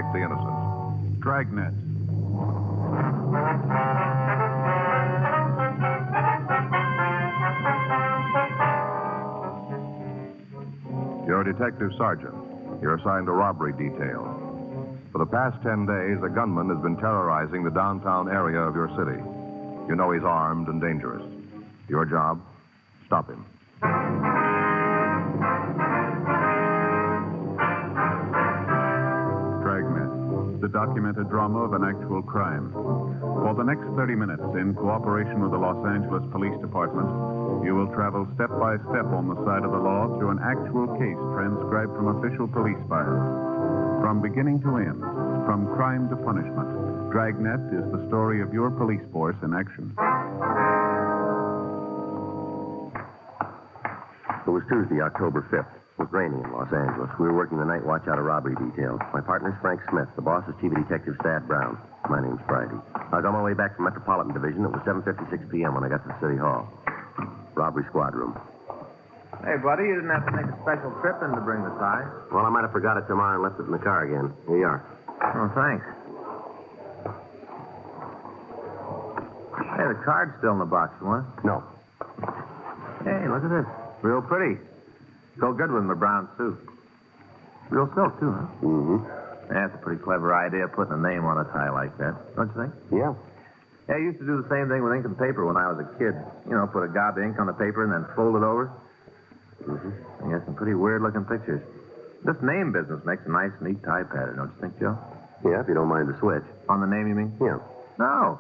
protect the innocent. Dragnet. You're a detective sergeant. You're assigned to robbery detail. For the past 10 days, a gunman has been terrorizing the downtown area of your city. You know he's armed and dangerous. Your job? Stop him. Dragnet, the documented drama of an actual crime. For the next 30 minutes, in cooperation with the Los Angeles Police Department, you will travel step by step on the side of the law through an actual case transcribed from official police files. From beginning to end, from crime to punishment, Dragnet is the story of your police force in action. It was Tuesday, October 5th. It was raining in Los Angeles. We were working the night watch out of robbery detail. My partner's Frank Smith. The boss is Chief Detective Thad Brown. My name's Friday. I was on my way back from Metropolitan Division. It was 7:56 p.m. when I got to City Hall. Robbery squad room. Hey, buddy, you didn't have to make a special trip in to bring the tie. Well, I might have forgot it tomorrow and left it in the car again. Here you are. Oh, thanks. Hey, the card's still in the box, you want? No. Hey, look at this. Real pretty. Go good with my brown suit. Real silk, too, huh? Mm-hmm. That's a pretty clever idea, putting a name on a tie like that. Don't you think? Yeah. Yeah, I used to do the same thing with ink and paper when I was a kid. You know, put a gob of ink on the paper and then fold it over. Mm-hmm. And get some pretty weird-looking pictures. This name business makes a nice, neat tie pattern, don't you think, Joe? Yeah, if you don't mind the switch. On the name, you mean? Yeah. No.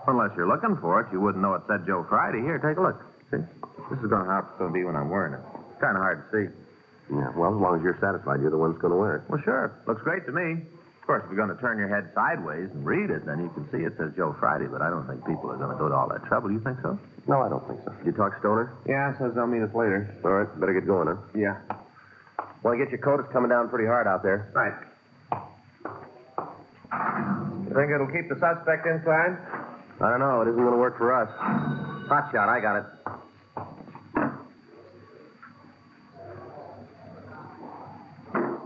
Unless you're looking for it, you wouldn't know it said Joe Friday. Here, take a look. See? This is how it's going to be when I'm wearing it. It's kind of hard to see. Yeah, well, as long as you're satisfied, you're the one that's going to wear it. Well, sure. Looks great to me. Of course, if you're going to turn your head sideways and read it, then you can see it says Joe Friday, but I don't think people are going to go to all that trouble. You think so? No, I don't think so. Did you talk Stoner? Yeah, says they'll meet us later. All right, better get going, huh? Yeah. Want to get your coat? It's coming down pretty hard out there. Right. You think it'll keep the suspect inside? I don't know. It isn't going to work for us. Hot shot. I got it.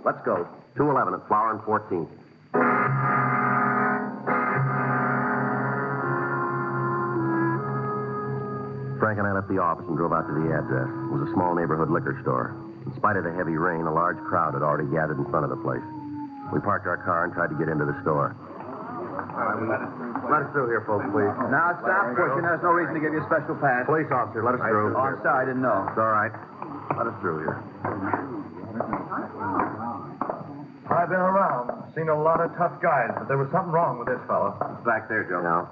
Let's go. 211 at Flower and 14th. Frank and I left the office and drove out to the address. It was a small neighborhood liquor store. In spite of the heavy rain, a large crowd had already gathered in front of the place. We parked our car and tried to get into the store. Let us through here, folks, please. Now, stop pushing. There's no reason to give you a special pass. Police officer, let us through. Oh, I'm sorry. I didn't know. It's all right. Let us through here. I've been around, seen a lot of tough guys, but there was something wrong with this fellow. Back there, Joe. Now.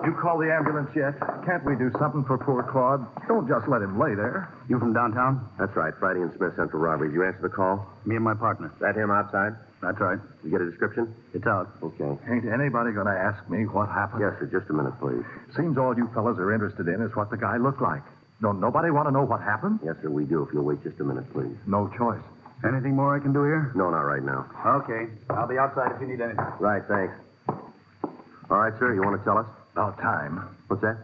You call the ambulance yet? Can't we do something for poor Claude? Don't just let him lay there. You from downtown? That's right. Friday and Smith Central Robberies. You answer the call? Me and my partner. That him outside? That's right. You get a description? It's out. Okay. Ain't anybody going to ask me what happened? Yes, sir. Just a minute, please. Seems all you fellas are interested in is what the guy looked like. Don't nobody want to know what happened? Yes, sir, we do. If you'll wait just a minute, please. No choice. Anything more I can do here? No, not right now. Okay. I'll be outside if you need anything. Right, thanks. All right, sir. You want to tell us? About time. What's that?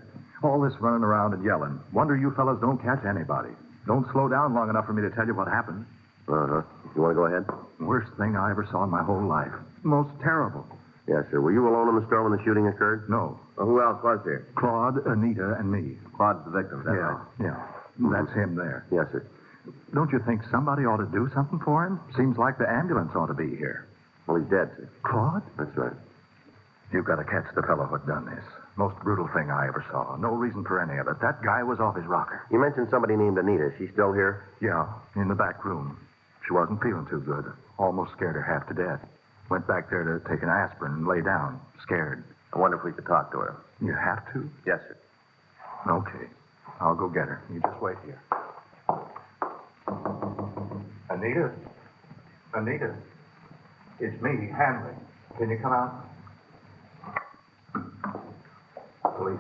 All this running around and yelling. Wonder you fellas don't catch anybody. Don't slow down long enough for me to tell you what happened. Uh-huh. You want to go ahead? Worst thing I ever saw in my whole life. Most terrible. Yes, sir. Were you alone in the store when the shooting occurred? No. Well, who else was there? Claude, Anita, and me. Claude's the victim, is that Yeah, right? yeah. That's him there. Yes, sir. Don't you think somebody ought to do something for him? Seems like the ambulance ought to be here. Well, he's dead, sir. Claude? That's right. You've got to catch the fellow who done this. Most brutal thing I ever saw. No reason for any of it. That guy was off his rocker. You mentioned somebody named Anita. Is she still here? Yeah, in the back room. She wasn't feeling too good. Almost scared her half to death. Went back there to take an aspirin and lay down, scared. I wonder if we could talk to her. You have to? Yes, sir. Okay. I'll go get her. You just wait here. Anita? Anita? It's me, Hanley. Can you come out? Police.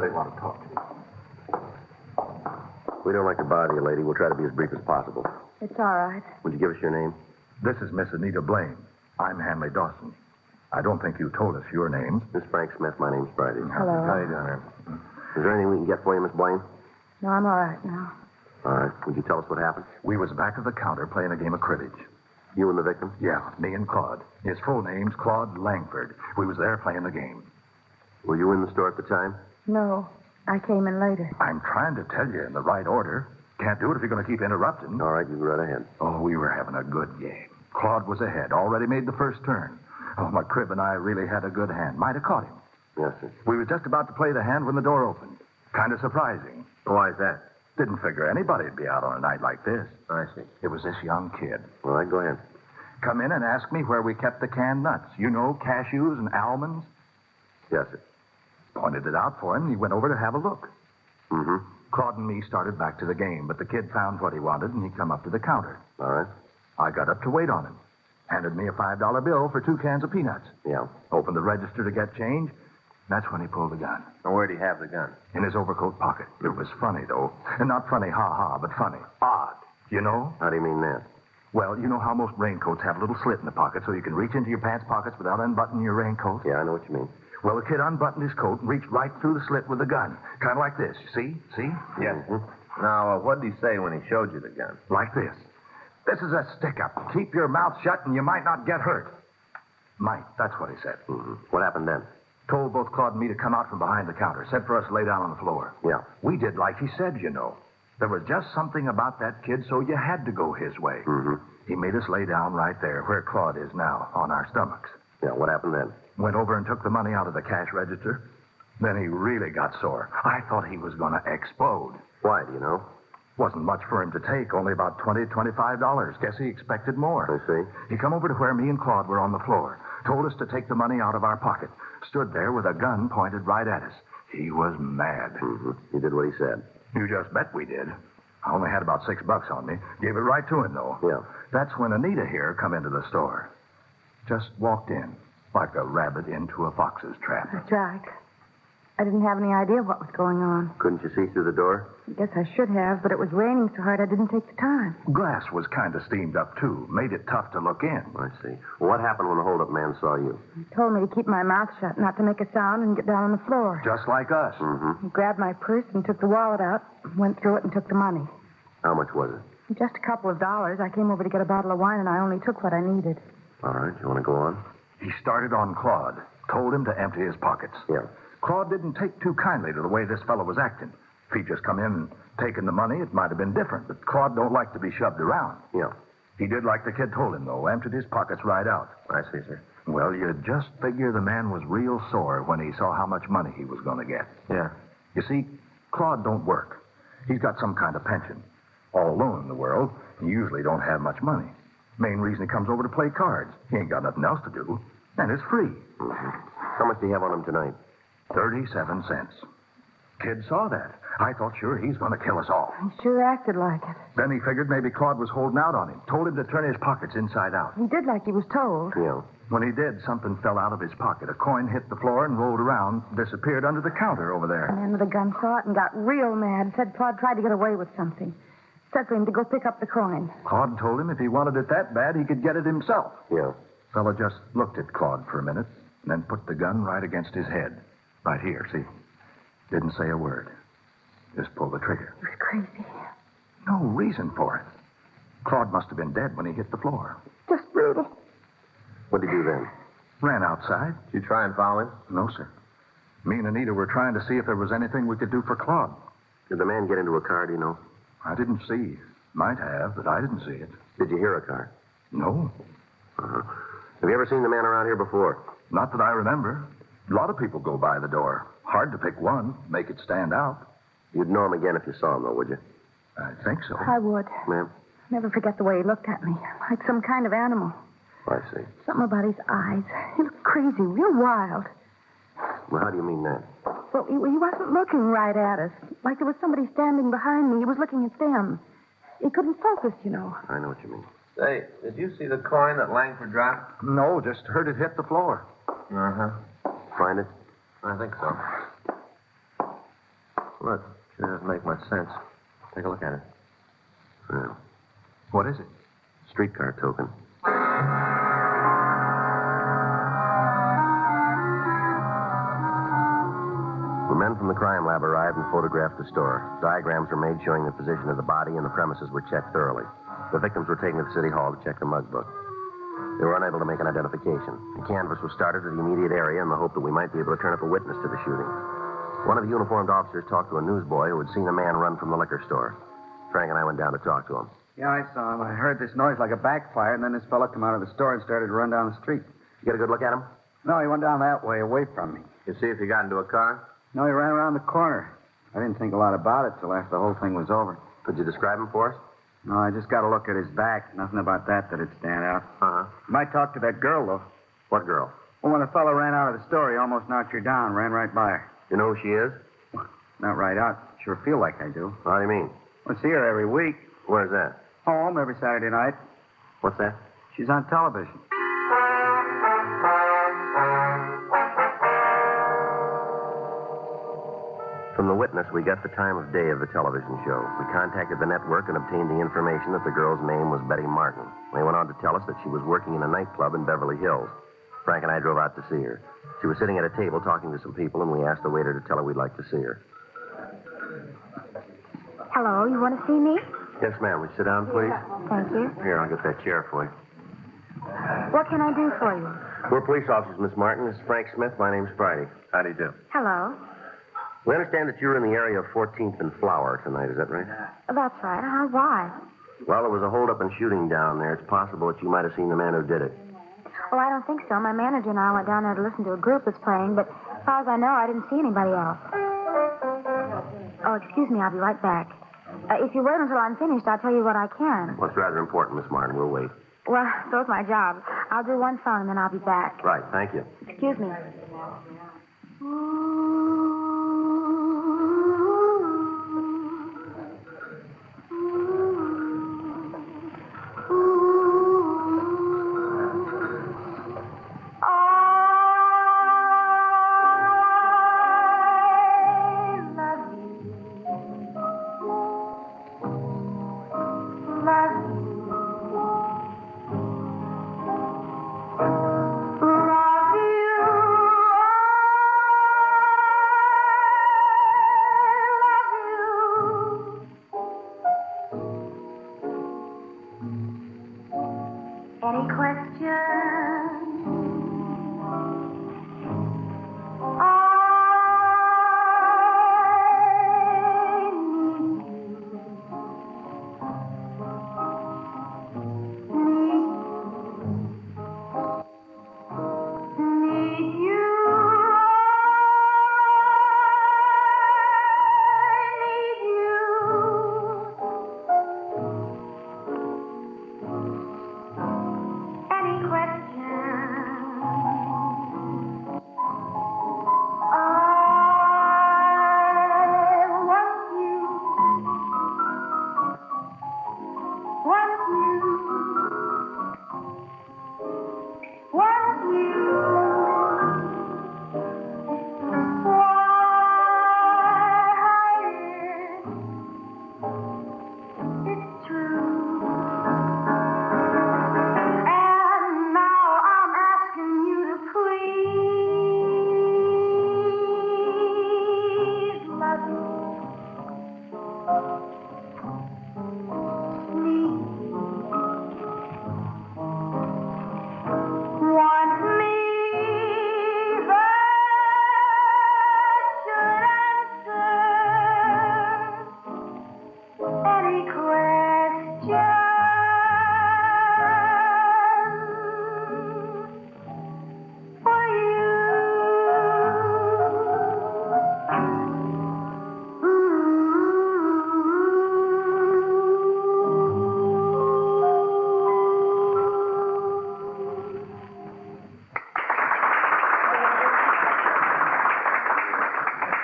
They want to talk to you. We don't like to bother you, lady. We'll try to be as brief as possible. It's all right. Would you give us your name? This is Miss Anita Blaine. I'm Hanley Dawson. I don't think you told us your names. Miss Frank Smith. My name's Friday. Hello. How you doing, Aaron? Is there anything we can get for you, Miss Blaine? No, I'm all right now. All right. Would you tell us what happened? We was back of the counter playing a game of cribbage. You and the victim? Yeah, me and Claude. His full name's Claude Langford. We was there playing the game. Were you in the store at the time? No, I came in later. I'm trying to tell you in the right order. Can't do it if you're going to keep interrupting. All right, you can run ahead. Oh, we were having a good game. Claude was ahead, already made the first turn. Oh, McCribb and I really had a good hand. Might have caught him. Yes, sir. We was just about to play the hand when the door opened. Kind of surprising. Why is that? Didn't figure anybody'd be out on a night like this. I see. It was this young kid. All right, go ahead. Come in and ask me where we kept the canned nuts. You know, cashews and almonds. Yes, sir. Pointed it out for him, and he went over to have a look. Mm-hmm. Claude and me started back to the game, but the kid found what he wanted, and he come up to the counter. All right. I got up to wait on him. Handed me a $5 bill for 2 cans of peanuts. Yeah. Opened the register to get change. That's when he pulled the gun. Now, where'd he have the gun? In his overcoat pocket. It was funny, though. And not funny, ha-ha, but funny. Odd. You know? How do you mean that? Well, you know how most raincoats have a little slit in the pocket so you can reach into your pants pockets without unbuttoning your raincoat? Yeah, I know what you mean. Well, the kid unbuttoned his coat and reached right through the slit with the gun. Kind of like this. See? See? Yes. Now, what did he say when he showed you the gun? Like this. This is a stick-up. Keep your mouth shut and you might not get hurt. Might. That's what he said. Mm-hmm. What happened then? Told both Claude and me to come out from behind the counter. Said for us to lay down on the floor. Yeah. We did like he said, you know. There was just something about that kid, so you had to go his way. Mm-hmm. He made us lay down right there, where Claude is now, on our stomachs. Yeah, what happened then? Went over and took the money out of the cash register. Then he really got sore. I thought he was going to explode. Why, do you know? Wasn't much for him to take, only about $20, $25. Guess he expected more. I see. He come over to where me and Claude were on the floor. Told us to take the money out of our pocket. Stood there with a gun pointed right at us. He was mad. Mm-hmm. You did what he said. You just bet we did. I only had about $6 on me. Gave it right to him, though. Yeah. That's when Anita here come into the store. Just walked in, like a rabbit into a fox's trap. That's right. I didn't have any idea what was going on. Couldn't you see through the door? I guess I should have, but it was raining so hard I didn't take the time. Glass was kind of steamed up, too. Made it tough to look in. I see. Well, what happened when the hold-up man saw you? He told me to keep my mouth shut, not to make a sound, and get down on the floor. Just like us. Mm-hmm. He grabbed my purse and took the wallet out, went through it and took the money. How much was it? Just a couple of dollars. I came over to get a bottle of wine, and I only took what I needed. All right, you want to go on? He started on Claude. Told him to empty his pockets. Yeah. Claude didn't take too kindly to the way this fellow was acting. If he'd just come in and taken the money, it might have been different. But Claude don't like to be shoved around. Yeah. He did like the kid told him, though. Emptied his pockets right out. I see, sir. Well, you'd just figure the man was real sore when he saw how much money he was going to get. Yeah. You see, Claude don't work. He's got some kind of pension. All alone in the world, he usually don't have much money. Main reason he comes over to play cards. He ain't got nothing else to do. And it's free. Mm-hmm. How much do you have on him tonight? 37 cents. Kid saw that. I thought sure he's going to kill us all. He sure acted like it. Then he figured maybe Claude was holding out on him. Told him to turn his pockets inside out. He did like he was told. Yeah. When he did, something fell out of his pocket. A coin hit the floor and rolled around, disappeared under the counter over The there. man with the gun saw it and got real mad. Said Claude tried to get away with something. Said for him to go pick up the coin. Claude told him if he wanted it that bad, he could get it himself. Yeah. Fellow just looked at Claude for a minute, and then put the gun right against his head. Right here, see? Didn't say a word. Just pulled the trigger. He was crazy. No reason for it. Claude must have been dead when he hit the floor. Just brutal. What did you do then? Ran outside. Did you try and follow him? No, sir. Me and Anita were trying to see if there was anything we could do for Claude. Did the man get into a car, do you know? I didn't see. Might have, but I didn't see it. Did you hear a car? No. Uh-huh. Have you ever seen the man around here before? Not that I remember. A lot of people go by the door. Hard to pick one, make it stand out. You'd know him again if you saw him, though, would you? I think so. I would. Ma'am? Never forget the way he looked at me. Like some kind of animal. I see. Something about his eyes. He looked crazy, real wild. Well, how do you mean that? Well, he wasn't looking right at us. Like there was somebody standing behind me. He was looking at them. He couldn't focus, you know. I know what you mean. Say, did you see the coin that Langford dropped? No, just heard it hit the floor. Uh-huh. Find it? I think so. Look, sure doesn't make much sense. Take a look at it. Yeah. What is it? Streetcar token. The men from the crime lab arrived and photographed the store. Diagrams were made showing the position of the body, and the premises were checked thoroughly. The victims were taken to the city hall to check the mug book. They were unable to make an identification. A canvass was started to the immediate area in the hope that we might be able to turn up a witness to the shooting. One of the uniformed officers talked to a newsboy who had seen a man run from the liquor store. Frank and I went down to talk to him. Yeah, I saw him. I heard this noise like a backfire, and then this fella come out of the store and started to run down the street. You get a good look at him? No, he went down that way, away from me. You see if he got into a car? No, he ran around the corner. I didn't think a lot about it till after the whole thing was over. Could you describe him for us? No, I just got a look at his back. Nothing about that'd stand out. Uh-huh. You might talk to that girl, though. What girl? Well, when the fellow ran out of the store, he almost knocked her down, ran right by her. You know who she is? Not right out. Sure feel like I do. How do you mean? I see her every week. Where's that? Home every Saturday night. What's that? She's on television. From the witness, we got the time of day of the television show. We contacted the network and obtained the information that the girl's name was Betty Martin. They went on to tell us that she was working in a nightclub in Beverly Hills. Frank and I drove out to see her. She was sitting at a table talking to some people, and we asked the waiter to tell her we'd like to see her. Hello, you want to see me? Yes, ma'am. Would you sit down, please? Thank you. Here, I'll get that chair for you. What can I do for you? We're police officers, Miss Martin. This is Frank Smith. My name's Friday. How do you do? Hello. We understand that you're in the area of 14th and Flower tonight. Is that right? That's right. Why? Well, there was a hold-up and shooting down there. It's possible that you might have seen the man who did it. Oh, I don't think so. My manager and I went down there to listen to a group that's playing, but as far as I know, I didn't see anybody else. Oh, excuse me. I'll be right back. If you wait until I'm finished, I'll tell you what I can. Well, it's rather important, Miss Martin. We'll wait. Well, so's my job. I'll do one song, and then I'll be back. Right. Thank you. Excuse me. Any questions?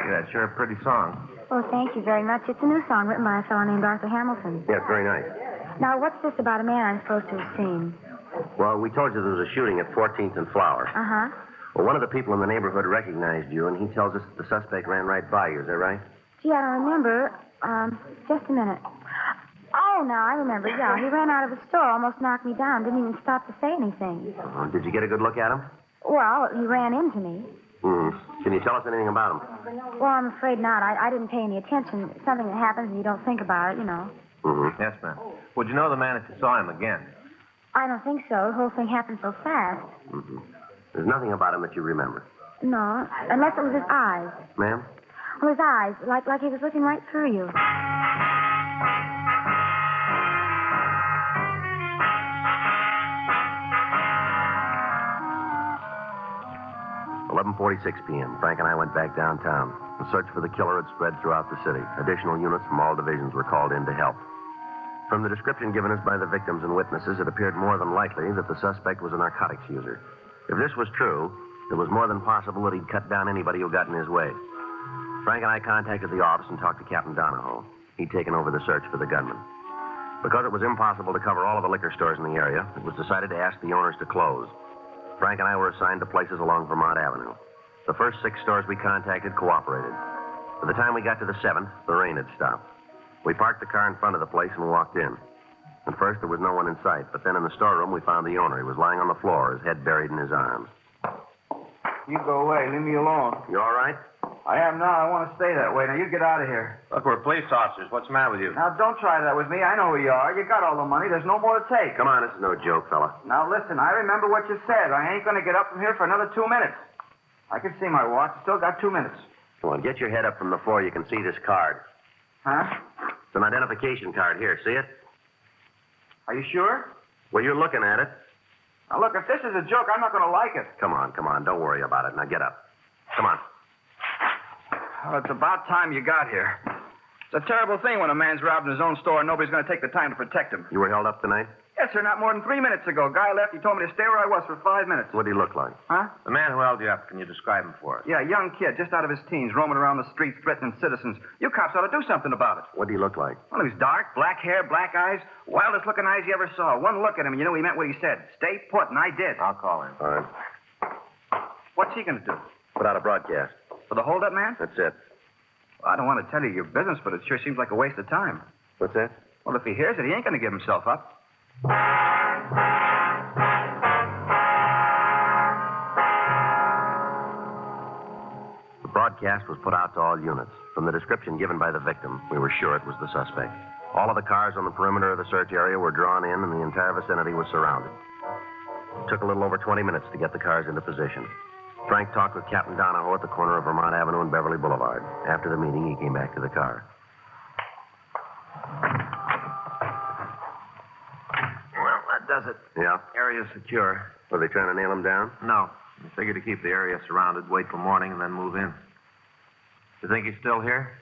That's sure a pretty song. Oh, thank you very much. It's a new song written by a fellow named Arthur Hamilton. Yeah, it's very nice. Now, what's this about a man I'm supposed to have seen? Well, we told you there was a shooting at 14th and Flower. Uh-huh. Well, one of the people in the neighborhood recognized you, and he tells us that the suspect ran right by you. Is that right? Gee, I don't remember. Just a minute. Oh, now I remember. Yeah, he ran out of the store, almost knocked me down, didn't even stop to say anything. Did you get a good look at him? Well, he ran into me. Can you tell us anything about him? Well, I'm afraid not. I didn't pay any attention. It's something that happens and you don't think about it, you know. Mm-hmm. Yes, ma'am. Would you know the man if you saw him again? I don't think so. The whole thing happened so fast. Mm-hmm. There's nothing about him that you remember. No, unless it was his eyes. Ma'am? Well, his eyes, like he was looking right through you. 11:46 p.m. Frank and I went back downtown. The search for the killer had spread throughout the city. Additional units from all divisions were called in to help. From the description given us by the victims and witnesses, it appeared more than likely that the suspect was a narcotics user. If this was true, it was more than possible that he'd cut down anybody who got in his way. Frank and I contacted the office and talked to Captain Donahoe. He'd taken over the search for the gunman. Because it was impossible to cover all of the liquor stores in the area, it was decided to ask the owners to close. Frank and I were assigned to places along Vermont Avenue. The first 6 stores we contacted cooperated. By the time we got to the 7th, the rain had stopped. We parked the car in front of the place and walked in. At first, there was no one in sight, but then in the storeroom, we found the owner. He was lying on the floor, his head buried in his arms. You go away. Leave me alone. You all right? I am now. I want to stay that way. Now, you get out of here. Look, we're police officers. What's the matter with you? Now, don't try that with me. I know who you are. You got all the money. There's no more to take. Come on, this is no joke, fella. Now, listen. I remember what you said. I ain't going to get up from here for another 2 minutes. I can see my watch. Still got 2 minutes. Come on, get your head up from the floor. You can see this card. Huh? It's an identification card. Here, see it? Are you sure? Well, you're looking at it. Now, look, if this is a joke, I'm not going to like it. Come on. Don't worry about it. Now, get up. Come on. Oh, it's about time you got here. It's a terrible thing when a man's robbing his own store and nobody's going to take the time to protect him. You were held up tonight? Yes, sir, not more than 3 minutes ago. Guy left. He told me to stay where I was for 5 minutes. What did he look like? Huh? The man who held you up, can you describe him for us? Yeah, young kid, just out of his teens, roaming around the streets, threatening citizens. You cops ought to do something about it. What did he look like? Well, he was dark, black hair, black eyes, wildest looking eyes you ever saw. One look at him, and you know he meant what he said. Stay put, and I did. I'll call him. All right. What's he going to do? Put out a broadcast. For the hold-up man? That's it. Well, I don't want to tell you your business, but it sure seems like a waste of time. What's that? Well, if he hears it, he ain't going to give himself up. The broadcast was put out to all units. From the description given by the victim, we were sure it was the suspect. All of the cars on the perimeter of the search area were drawn in, and the entire vicinity was surrounded. It took a little over 20 minutes to get the cars into position. Frank talked with Captain Donahoe at the corner of Vermont Avenue and Beverly Boulevard. After the meeting, he came back to the car. Well, that does it. Yeah? Area's secure. Were they trying to nail him down? No. We figured to keep the area surrounded, wait till morning, and then move in. You think he's still here?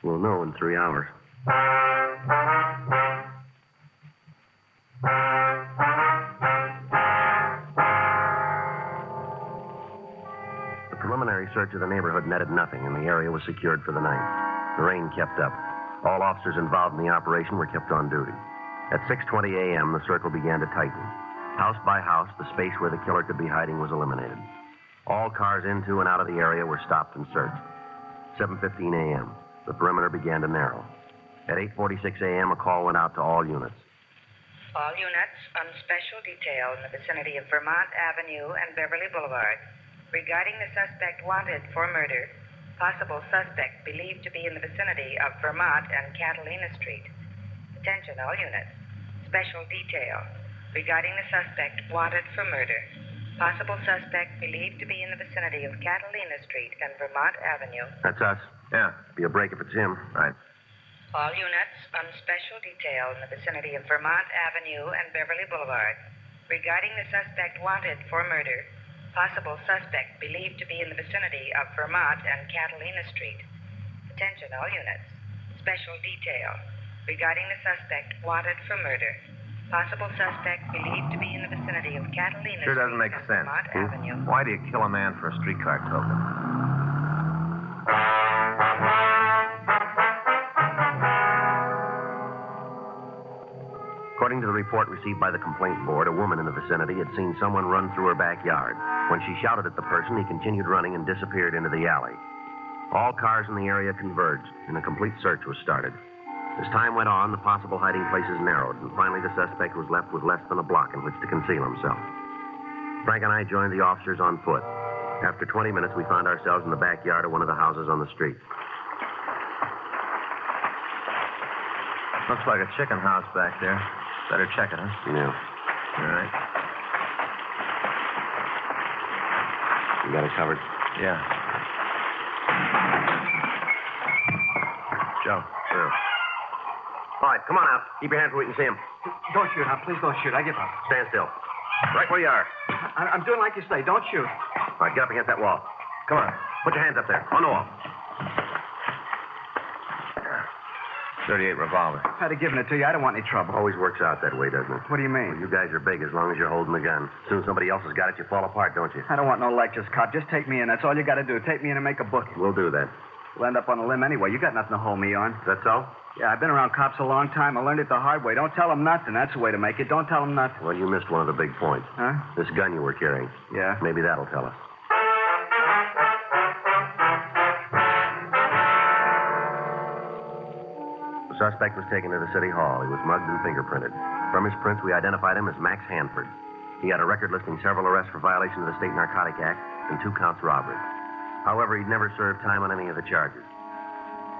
We'll know in 3 hours. The preliminary search of the neighborhood netted nothing, and the area was secured for the night. The rain kept up. All officers involved in the operation were kept on duty. At 6:20 a.m., the circle began to tighten. House by house, the space where the killer could be hiding was eliminated. All cars into and out of the area were stopped and searched. 7:15 a.m., the perimeter began to narrow. At 8:46 a.m., a call went out to all units. All units on special detail in the vicinity of Vermont Avenue and Beverly Boulevard regarding the suspect wanted for murder. Possible suspect believed to be in the vicinity of Vermont and Catalina Street. Attention, all units. Special detail regarding the suspect wanted for murder. Possible suspect believed to be in the vicinity of Catalina Street and Vermont Avenue. That's us. Yeah. Be a break if it's him. Right. All units on special detail in the vicinity of Vermont Avenue and Beverly Boulevard regarding the suspect wanted for murder. Possible suspect believed to be in the vicinity of Vermont and Catalina Street. Attention, all units. Special detail regarding the suspect wanted for murder. Possible suspect believed to be in the vicinity of Catalina Sure Street doesn't make and sense. Vermont Avenue. Why do you kill a man for a streetcar token? According to the report received by the complaint board, a woman in the vicinity had seen someone run through her backyard. When she shouted at the person, he continued running and disappeared into the alley. All cars in the area converged, and a complete search was started. As time went on, the possible hiding places narrowed, and finally the suspect was left with less than a block in which to conceal himself. Frank and I joined the officers on foot. After 20 minutes, we found ourselves in the backyard of one of the houses on the street. Looks like a chicken house back there. Better check it, huh? Yeah. All right. You got it covered? Yeah. Joe. Yeah. All right, come on out. Keep your hands where we can see him. Don't shoot, now. Please don't shoot. I give up. Stand still. Right where you are. I'm doing like you say. Don't shoot. All right, get up against that wall. Come on. Put your hands up there. On the wall. 38 revolver. I'd have given it to you. I don't want any trouble. Always works out that way, doesn't it? What do you mean? You guys are big as long as you're holding the gun. As soon as somebody else has got it, you fall apart, don't you? I don't want no lectures, cop. Just take me in. That's all you got to do. Take me in and make a booking. We'll do that. We'll end up on a limb anyway. You got nothing to hold me on. Is that so? Yeah, I've been around cops a long time. I learned it the hard way. Don't tell them nothing. That's the way to make it. Don't tell them nothing. Well, you missed one of the big points. Huh? This gun you were carrying. Yeah. Maybe that'll tell us. The suspect was taken to the city hall. He was mugged and fingerprinted. From his prints, we identified him as Max Hanford. He had a record listing several arrests for violation of the State Narcotic Act and 2 counts robbery. However, he'd never served time on any of the charges.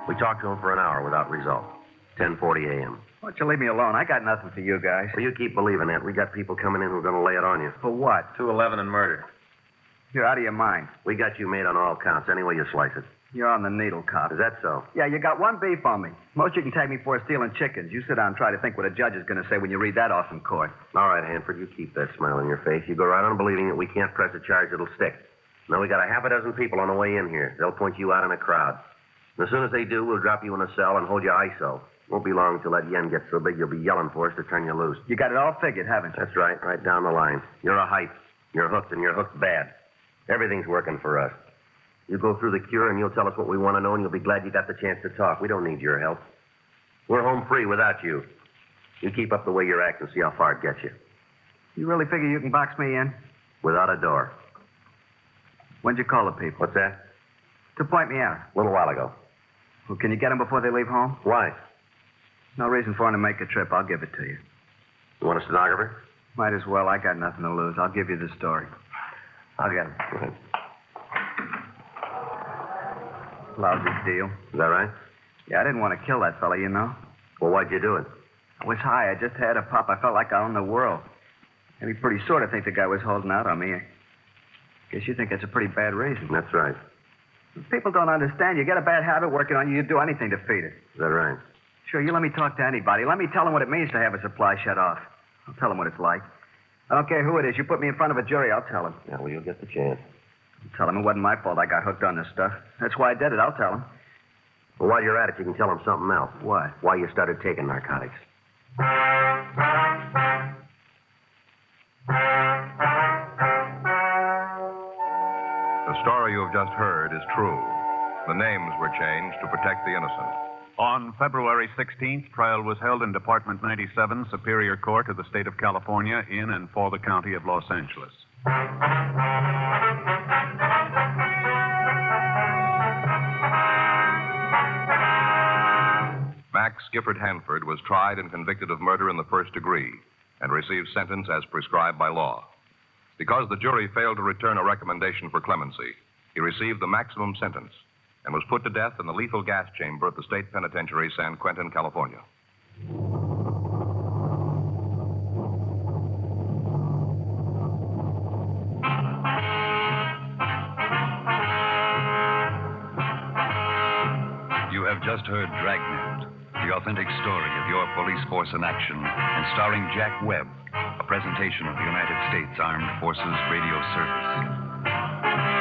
We talked to him for an hour without result. 10:40 a.m. Why don't you leave me alone? I got nothing for you guys. Well, you keep believing that. We got people coming in who are going to lay it on you. For what? 211 and murder. You're out of your mind. We got you made on all counts, any way you slice it. You're on the needle, cop. Is that so? Yeah, you got one beef on me. Most you can take me for is stealing chickens. You sit down and try to think what a judge is going to say when you read that off in court. All right, Hanford, you keep that smile on your face. You go right on believing that we can't press a charge that'll stick. Now, we got a half a dozen people on the way in here. They'll point you out in a crowd. And as soon as they do, we'll drop you in a cell and hold you ISO. Won't be long till that yen gets so big you'll be yelling for us to turn you loose. You got it all figured, haven't you? That's right down the line. You're a hype. You're hooked, and you're hooked bad. Everything's working for us. You go through the cure, and you'll tell us what we want to know, and you'll be glad you got the chance to talk. We don't need your help. We're home free without you. You keep up the way you're acting, see how far it gets you. You really figure you can box me in? Without a door. When'd you call the people? What's that? To point me out. A little while ago. Well, can you get them before they leave home? Why? No reason for them to make a trip. I'll give it to you. You want a stenographer? Might as well. I got nothing to lose. I'll give you the story. I'll get it. Go ahead. Lousy deal. Is that right? Yeah, I didn't want to kill that fella, you know. Well, why'd you do it? I was high. I just had a pop. I felt like I owned the world. Maybe pretty sure to think the guy was holding out on me. I guess you think that's a pretty bad reason. That's right. People don't understand. You get a bad habit working on you, you'd do anything to feed it. Is that right? Sure, you let me talk to anybody. Let me tell them what it means to have a supply shut off. I'll tell them what it's like. I don't care who it is. You put me in front of a jury, I'll tell them. Yeah, well, you'll get the chance. I'll tell them it wasn't my fault I got hooked on this stuff. That's why I did it. I'll tell them. Well, while you're at it, you can tell them something else. What? Why you started taking narcotics. The story you have just heard is true. The names were changed to protect the innocent. On February 16th, trial was held in Department 97, Superior Court of the State of California, in and for the County of Los Angeles. Max Gifford Hanford was tried and convicted of murder in the first degree and received sentence as prescribed by law. Because the jury failed to return a recommendation for clemency, he received the maximum sentence and was put to death in the lethal gas chamber at the State Penitentiary, San Quentin, California. You have just heard Dragnet, the authentic story of your police force in action, and starring Jack Webb, a presentation of the United States Armed Forces Radio Service.